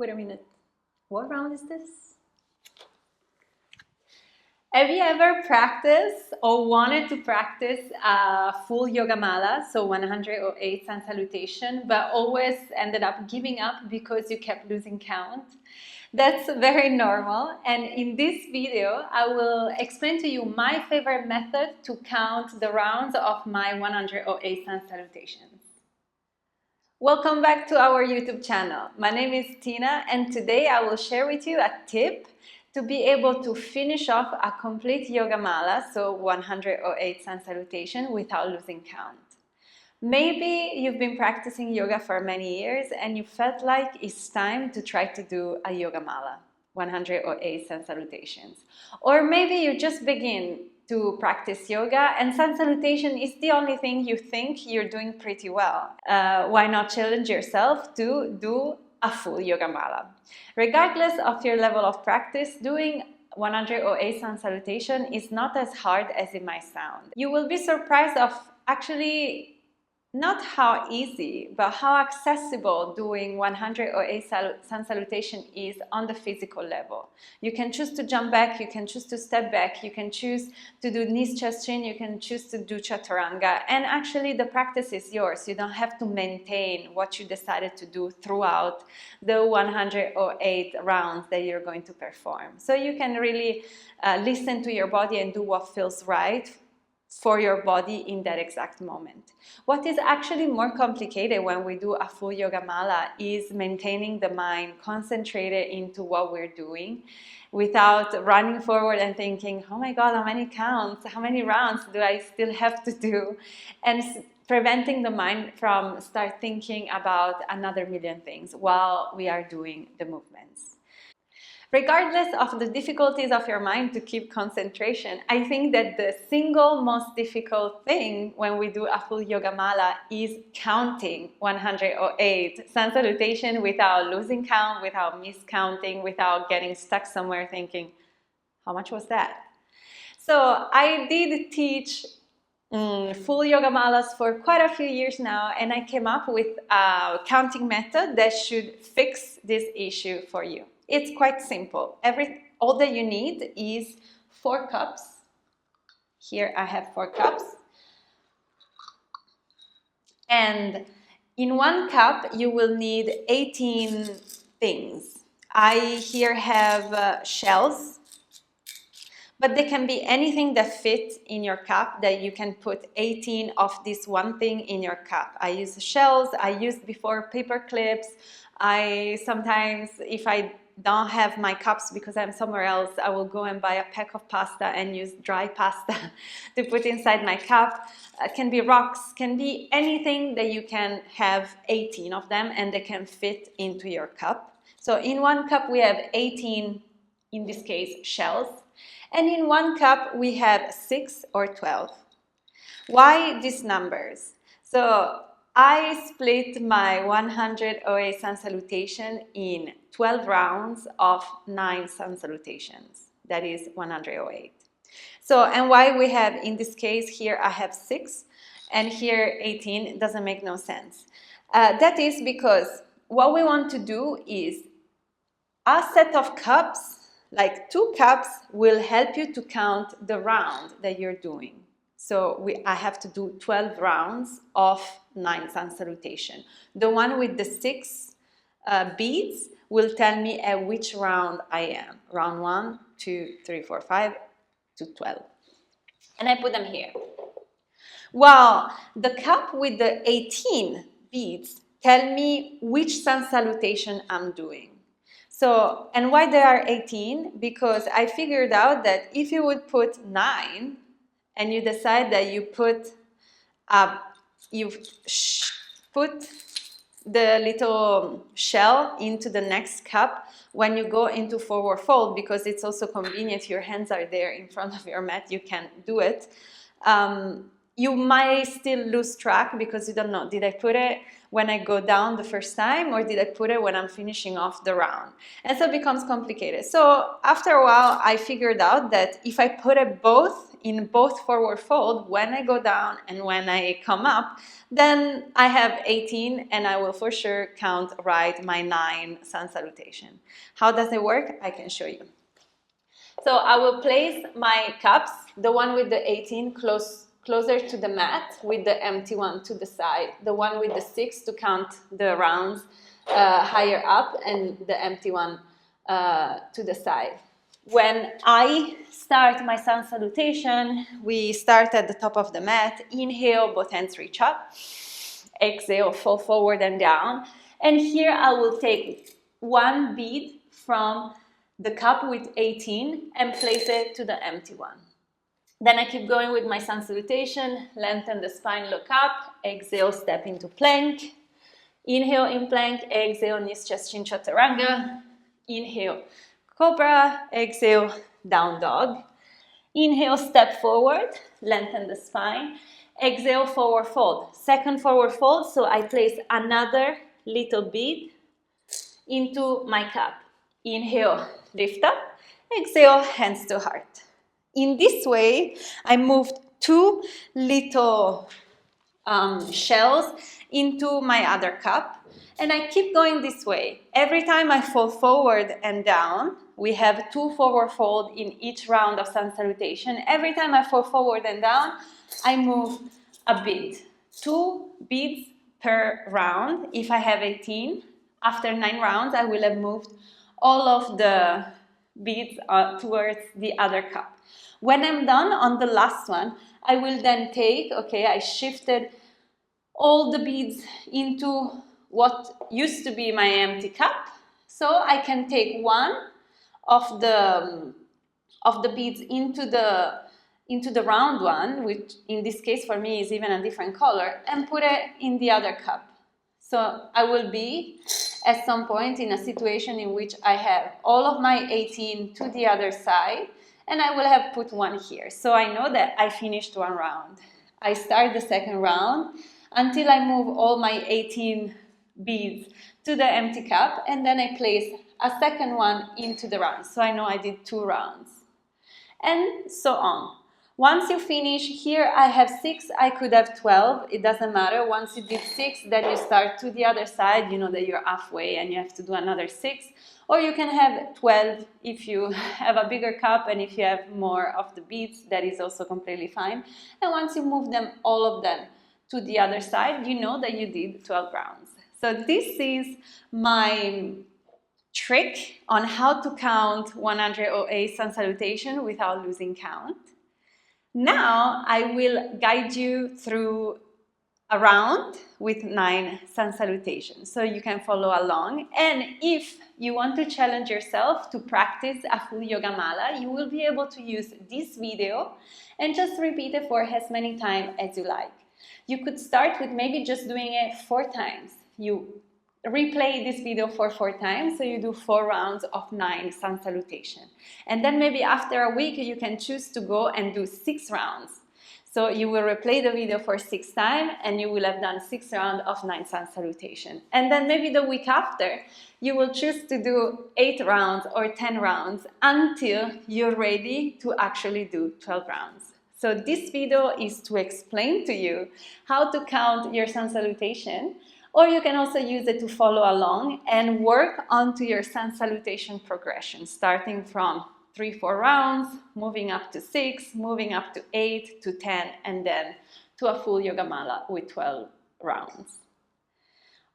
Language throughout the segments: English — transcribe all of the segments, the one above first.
Wait a minute. What round is this? Have you ever practiced or wanted to practice a full yoga mala, so 108 sun salutation, but always ended up giving up because you kept losing count? That's very normal. And in this video, I will explain to you my favorite method to count the rounds of my 108 sun salutations. Welcome back to our YouTube channel. My name is Tina, and today I will share with you a tip to be able to finish off a complete yoga mala, so 108 sun salutation, without losing count. Maybe you've been practicing yoga for many years and you felt like it's time to try to do a yoga mala, 108 sun salutations. Or maybe you just begin to practice yoga and sun salutation is the only thing you think you're doing pretty well. Why not challenge yourself to do a full yoga mala? Regardless of your level of practice, doing 108 sun salutation is not as hard as it might sound. You will be surprised of actually not how easy, but how accessible doing 108 sun salutation is on the physical level. You can choose to jump back, you can choose to step back, you can choose to do knees, chest, chin, you can choose to do chaturanga, and actually the practice is yours. You don't have to maintain what you decided to do throughout the 108 rounds that you're going to perform. So you can really listen to your body and do what feels right for your body in that exact moment. What is actually more complicated when we do a full yoga mala is maintaining the mind concentrated into what we're doing without running forward and thinking, oh my God, how many counts, how many rounds do I still have to do? And preventing the mind from start thinking about another million things while we are doing the movements. Regardless of the difficulties of your mind to keep concentration, I think that the single most difficult thing when we do a full yoga mala is counting 108 sun salutation without losing count, without miscounting, without getting stuck somewhere thinking, how much was that? So I did teach full yoga malas for quite a few years now, and I came up with a counting method that should fix this issue for you. It's quite simple. All that you need is 4 cups. Here I have 4 cups. And in 1 cup, you will need 18 things. I here have shells, but they can be anything that fits in your cup, that you can put 18 of this one thing in your cup. I use shells, I used before paper clips. I sometimes, if I don't have my cups because I'm somewhere else, I will go and buy a pack of pasta and use dry pasta to put inside my cup. Can be rocks, can be anything that you can have 18 of them and they can fit into your cup. So in 1 cup we have 18, in this case, shells. And in 1 cup we have 6 or 12. Why these numbers? So I split my 108 sun salutation in 12 rounds of 9 sun salutations. That is 108. So, and why we have, in this case, here I have 6 and here 18, it doesn't make no sense. That is because what we want to do is a set of cups, like 2 cups, will help you to count the round that you're doing. So I have to do 12 rounds of 9 sun salutation. The one with the 6 beads will tell me at which round I am. Round 1, 2, 3, 4, 5 to 12. And I put them here. Well, the cup with the 18 beads tell me which sun salutation I'm doing. So, and why there are 18? Because I figured out that if you would put 9 and you decide that you put the little shell into the next cup when you go into forward fold, because it's also convenient, your hands are there in front of your mat, you can do it. You might still lose track because you don't know, did I put it when I go down the first time or did I put it when I'm finishing off the round? And so it becomes complicated. So after a while, I figured out that if I put it both in both forward fold, when I go down and when I come up, then I have 18 and I will for sure count right my 9 sun salutation. How does it work? I can show you. So I will place my cups, the one with the 18 closer to the mat, with the empty one to the side, the one with the 6 to count the rounds higher up, and the empty one to the side. When I start my sun salutation, we start at the top of the mat. Inhale, both hands reach up. Exhale, fall forward and down. And here I will take one bead from the cup with 18 and place it to the empty one. Then I keep going with my sun salutation. Lengthen the spine, look up. Exhale, step into plank. Inhale in plank. Exhale, knees, chest, chin, chaturanga. Inhale, cobra. Exhale, down dog. Inhale, step forward, lengthen the spine. Exhale, forward fold. Second forward fold, so I place another little bead into my cup. Inhale, lift up. Exhale, hands to heart. In this way, I moved 2 little shells into my other cup. And I keep going this way. Every time I fall forward and down, we have 2 forward fold in each round of sun salutation. Every time I fall forward and down, I move a bead. 2 beads per round. If I have 18, after 9 rounds, I will have moved all of the beads towards the other cup. When I'm done on the last one, I will then take, okay, I shifted all the beads into what used to be my empty cup, so I can take one of the beads into the round one, which in this case for me is even a different color, and put it in the other cup. So I will be at some point in a situation in which I have all of my 18 to the other side, and I will have put one here. So I know that I finished one round. I start the second round until I move all my 18 beads to the empty cup, and then I place a second one into the round. So I know I did 2 rounds. And so on. Once you finish, here I have 6, I could have 12, it doesn't matter. Once you did 6, then you start to the other side, you know that you're halfway and you have to do another 6. Or you can have 12 if you have a bigger cup and if you have more of the beads, that is also completely fine. And once you move them, all of them, to the other side, you know that you did 12 rounds. So this is my trick on how to count 108 sun salutation without losing count. Now I will guide you through a round with 9 sun salutations, so you can follow along. And if you want to challenge yourself to practice a full yoga mala, you will be able to use this video and just repeat it for as many times as you like. You could start with maybe just doing it 4 times. You replay this video for 4 times, so you do 4 rounds of 9 sun salutation. And then maybe after a week, you can choose to go and do 6 rounds. So you will replay the video for 6 times, and you will have done 6 rounds of 9 sun salutation. And then maybe the week after, you will choose to do 8 rounds or 10 rounds until you're ready to actually do 12 rounds. So this video is to explain to you how to count your sun salutation, or you can also use it to follow along and work onto your sun salutation progression, starting from 3-4 rounds, moving up to 6, moving up to 8 to 10, and then to a full yoga mala with 12 rounds.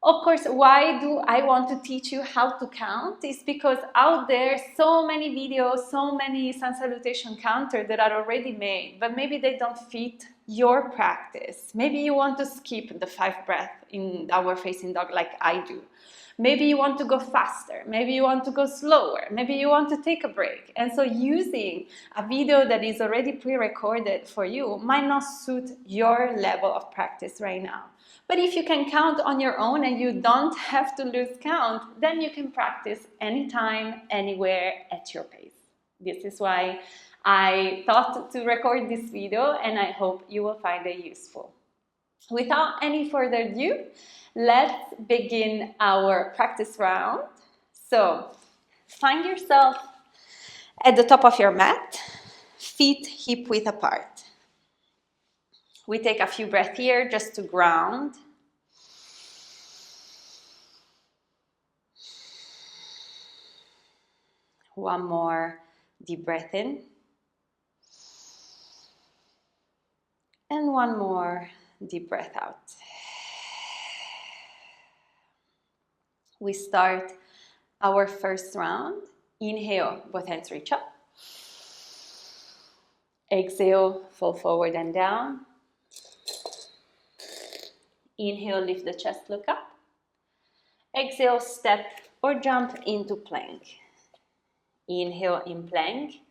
Of course, why do I want to teach you how to count? It's because out there, so many videos, so many sun salutation counters that are already made, but maybe they don't fit your practice. Maybe you want to skip the 5 breaths in downward facing dog like I do. Maybe you want to go faster. Maybe you want to go slower. Maybe you want to take a break. And so using a video that is already pre-recorded for you might not suit your level of practice right now. But if you can count on your own and you don't have to lose count, then you can practice anytime, anywhere, at your pace. This is why I thought to record this video, and I hope you will find it useful. Without any further ado, let's begin our practice round. So, find yourself at the top of your mat. feet hip width apart. We take a few breaths here just to ground. One more deep breath in. And one more deep breath out. We start our first round. Inhale, both hands reach up. Exhale, fall forward and down. Inhale, lift the chest, look up. Exhale, step or jump into plank. Inhale in plank.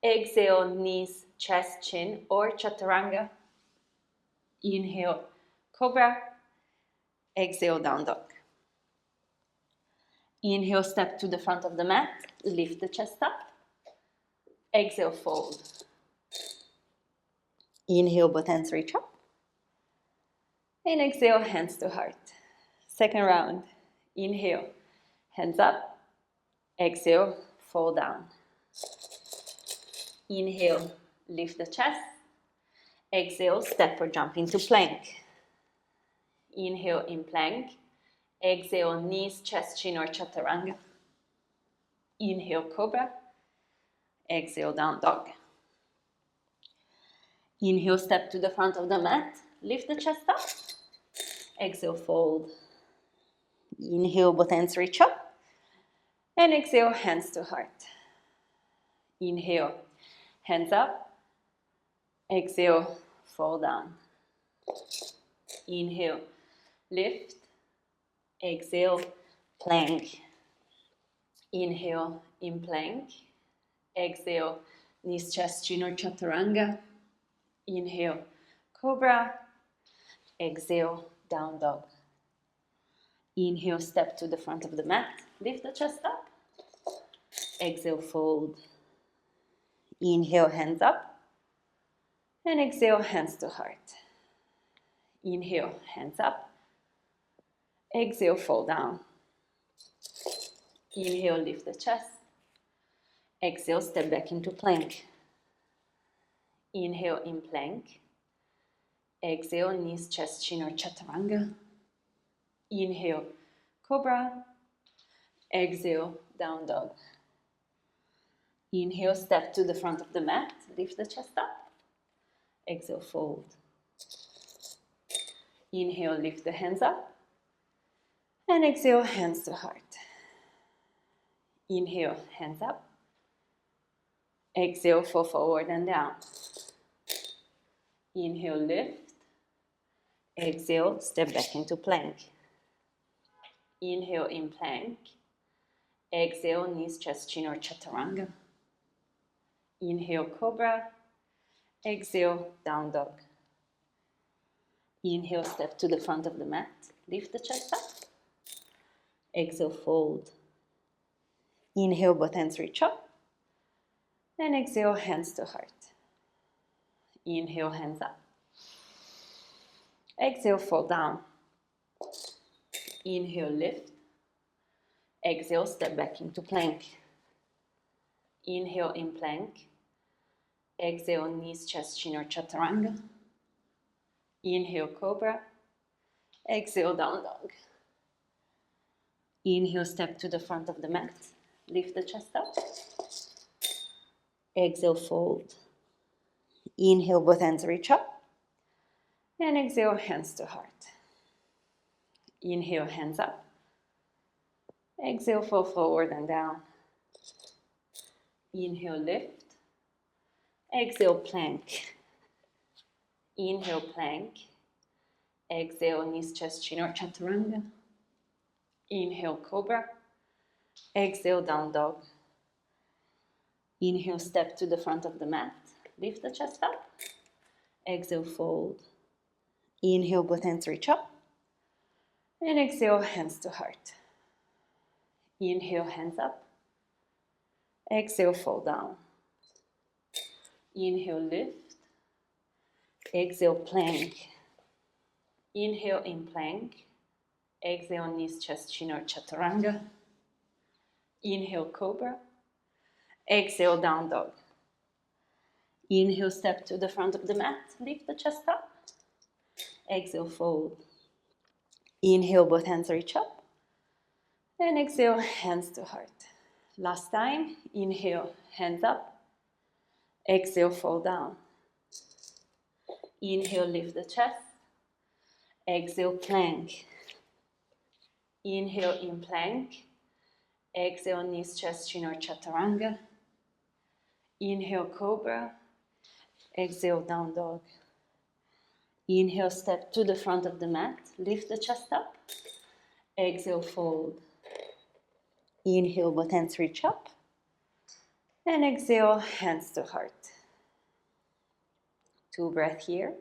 Exhale, knees, chest, chin or chaturanga. Inhale, cobra. Exhale, down dog. Inhale, step to the front of the mat. Lift the chest up. Exhale, fold. Inhale, both hands reach up. And exhale, hands to heart. Second round. Inhale, hands up. Exhale, fall down. Inhale, lift the chest. Exhale, step or jump into plank. Inhale in plank. Exhale, knees, chest, chin or chaturanga. Inhale, cobra. Exhale, down dog. Inhale, step to the front of the mat. Lift the chest up. Exhale, fold. Inhale, both hands reach up. And exhale, hands to heart. Inhale, hands up. Exhale, fall down. Inhale, lift. Exhale, plank. Inhale, in plank. Exhale, knees, chest, chin or chaturanga. Inhale, cobra. Exhale, down dog. Inhale, step to the front of the mat. Lift the chest up. Exhale, fold. Inhale, hands up. And exhale, hands to heart. Inhale, hands up. Exhale, fall down. Inhale, lift the chest. Exhale, step back into plank. Inhale in plank. Exhale, knees, chest, chin or chaturanga. Inhale, cobra. Exhale, down dog. Inhale, step to the front of the mat. Lift the chest up. Exhale, fold. Inhale, lift the hands up. And exhale, hands to heart. Inhale, hands up. Exhale, fall forward and down. Inhale, lift. Exhale, step back into plank. Inhale in plank. Exhale, knees, chest, chin or chaturanga. Inhale, cobra. Exhale, down dog. Inhale, step to the front of the mat. Lift the chest up. Exhale, fold. Inhale, both hands reach up. And exhale, hands to heart. Inhale, hands up. Exhale, fall down. Inhale, lift. Exhale, step back into plank. Inhale in plank. Exhale, knees, chest, chin or chaturanga. Inhale, cobra. Exhale, down dog. Inhale, step to the front of the mat. Lift the chest up. Exhale, fold. Inhale, both hands reach up. And exhale, hands to heart. Inhale, hands up. Exhale, fall forward and down. Inhale, lift. Exhale, plank. Inhale, plank. Exhale, knees, chest, chin or chaturanga. Inhale, cobra. Exhale, down dog. Inhale, step to the front of the mat. Lift the chest up. Exhale, fold. Inhale, both hands reach up. And exhale, hands to heart. Inhale, hands up. Exhale, fall down. Inhale, lift. Exhale, plank. Inhale in plank. Exhale, knees, chest, chin or chaturanga. Inhale, cobra. Exhale, down dog. Inhale, step to the front of the mat, lift the chest up. Exhale, fold. Inhale, both hands reach up. And exhale, hands to heart. Last time, inhale, hands up. Exhale, fall down. Inhale, lift the chest. Exhale, plank. Inhale, in plank. Exhale, knees, chest, chin, or chaturanga. Inhale, cobra. Exhale, down dog. Inhale, step to the front of the mat. Lift the chest up. Exhale, fold. Inhale, both hands reach up. And exhale, hands to heart. 2 breaths here.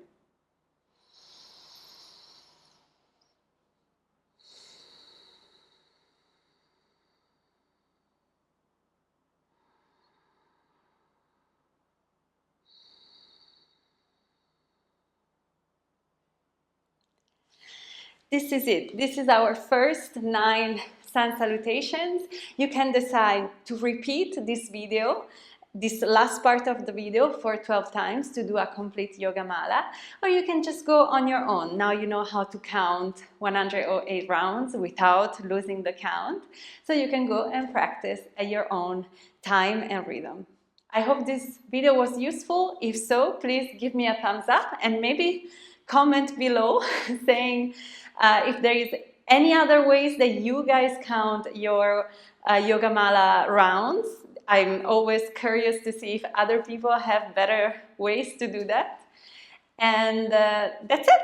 This is it. This is our first 9 sun salutations. You can decide to repeat this video, this last part of the video, for 12 times to do a complete yoga mala, or you can just go on your own. Now you know how to count 108 rounds without losing the count, so you can go and practice at your own time and rhythm. I hope this video was useful. If so, please give me a thumbs up and maybe comment below saying if there is any other ways that you guys count your yoga mala rounds. I'm always curious to see if other people have better ways to do that. And that's it.